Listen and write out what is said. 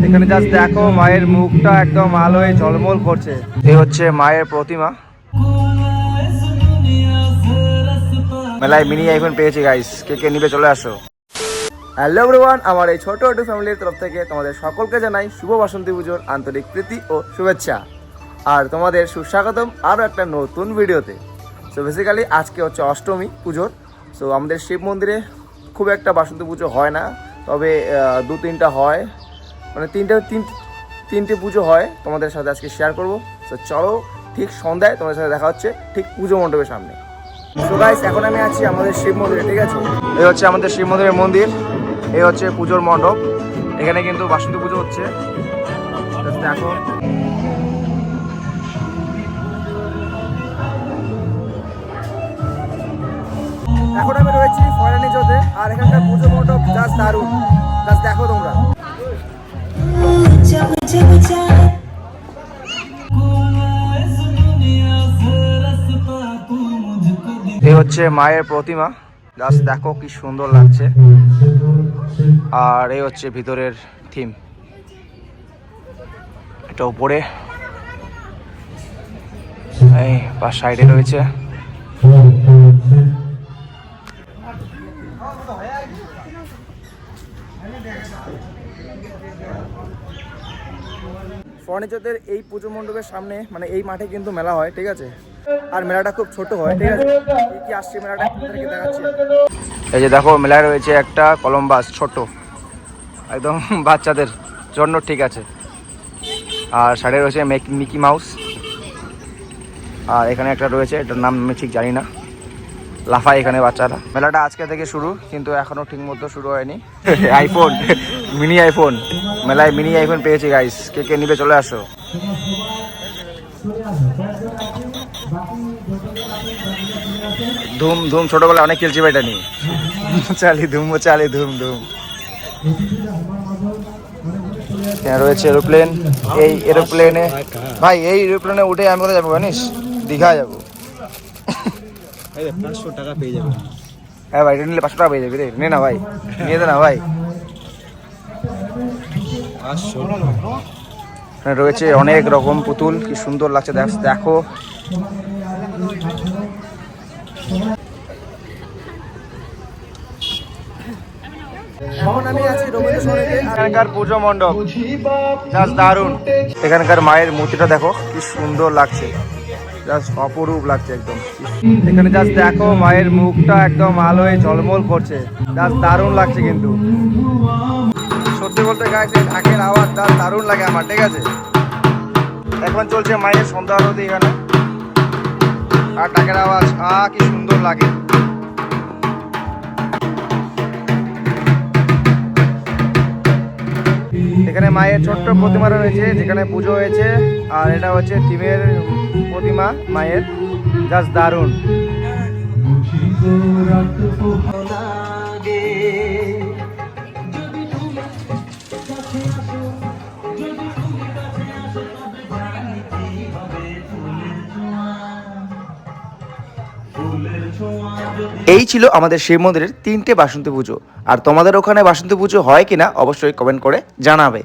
এখানে জাস্ট দেখো মায়ের মুখটা একদম আলোয় ঝলমল করছে। এই হচ্ছে মায়ের প্রতিমা। মেলায় মিনি আইফোন পেয়েছি গাইস, কে কে নিবে চলে আসো। হ্যালো এভরিওয়ান, আমার এই ছোট একটু ফ্যামিলির তরফ থেকে তোমাদের সকলকে জানাই শুভ বাসন্তী পুজোর আন্তরিক প্রীতি ও শুভেচ্ছা। আর তোমাদের সুস্বাগতম আরও একটা নতুন ভিডিওতে। সো বেসিক্যালি আজকে হচ্ছে অষ্টমী পুজোর। সো আমাদের শিব মন্দিরে খুব একটা বাসন্তী পুজো হয় না, তবে দু তিনটা হয়, মানে তিনটে পুজো হয়, তোমাদের সাথে আজকে শেয়ার করবো। সো চলো, ঠিক সন্ধ্যায় তোমাদের সাথে দেখা হচ্ছে ঠিক পুজো মণ্ডপের সামনে। সো গাইস, এখন আমি আছি আমাদের শিব মন্দিরে, ঠিক আছে? এই হচ্ছে আমাদের শিব মন্দিরের মন্দির, এই হচ্ছে পুজোর মণ্ডপ। এখানে কিন্তু বাসন্তী পুজো হচ্ছে। দেখো এখন আমি রয়েছি ফরানিজোতে, আর এখানকার পুজো মণ্ডপ জাস্ট দারুণ। জাস্ট দেখো তোমরা। এই হচ্ছে মায়ের প্রতিমা, জাস্ট দেখো কি সুন্দর লাগছে। আর এই হচ্ছে ভিতরের থিম, এটা উপরে, এই পাশ সাইডে রয়েছে। ফর্নিচারদের এই পুজো মণ্ডপের সামনে, মানে এই মাঠে কিন্তু মেলা হয়, ঠিক আছে? আর মেলাটা খুব ছোট হয়, ঠিক আছে? কি আসছে মেলাটা আপনাদেরকে দেখাচ্ছি। এই যে দেখো, মেলায় রয়েছে একটা কলম্বাস, ছোট একদম বাচ্চাদের জন্য, ঠিক আছে? আর সাইডে রয়েছে মিকি মাউস। আর এখানে একটা রয়েছে, এটার নাম আমি ঠিক জানি না, লাফায় এখানে বাচ্চারা। মেলাটা আজকে থেকে শুরু, কিন্তু এখনো ঠিক মতো শুরু হয়নি। আইফোন, মিনি আইফোন, মেলায় মিনি আইফোন পেয়েছি গাইস, কে কে নিবে চলে আসো। ধুম ধুম, ছোটবেলায় অনেক খেলছি ভাই এটা নিয়ে। চালি ধুম চালি ধুম ধুম। রয়েছে এরোপ্লেন, এই এরোপ্লেনে ভাই, এই এরোপ্লেনে উঠে আমি কোথায় যাবো জানিস? দীঘা যাবো। 500 টাকা পেয়ে যাবে। হ্যাঁ ভাই, এটা নিলে 500 টাকা পেয়ে যাবি রে, নে না ভাই, নিয়ে দে না ভাই। এখানে রয়েছে অনেক রকম পুতুল, কি সুন্দর লাগছে দেখো। এখন আমি আছি রবীন্দ্রসঙ্গীতে, এখানকার পুজো মণ্ডপ জাস্ট দারুণ। এখানকার মায়ের মূর্তিটা দেখো কি সুন্দর লাগছে, জাস্ট অপরূপ লাগছে একদম। এখানে জাস্ট দেখো মায়ের মুখটা একদম আলোয় ঝলমল করছে, জাস্ট দারুণ লাগছে। কিন্তু সত্যি বলতে গাইস, এই ঢাকের আওয়াজ জাস্ট দারুণ লাগে আমার, ঠিক আছে? এখন চলছে মায়ের সন্ধ্যা আরতি এখানে, আর ঢাকের আওয়াজ কি সুন্দর লাগে। এখানে মায়ের ছোট্ট প্রতিমা রয়েছে, যেখানে পুজো হয়েছে। আর এটা হচ্ছে থিমের প্রতিমা মায়ের, জাস্ট দারুণ। এই ছিল আমাদের শিব মন্দিরের 3টে বাসন্তী পুজো। আর তোমাদের ওখানে বাসন্তী পুজো হয় কিনা অবশ্যই কমেন্ট করে জানাবে।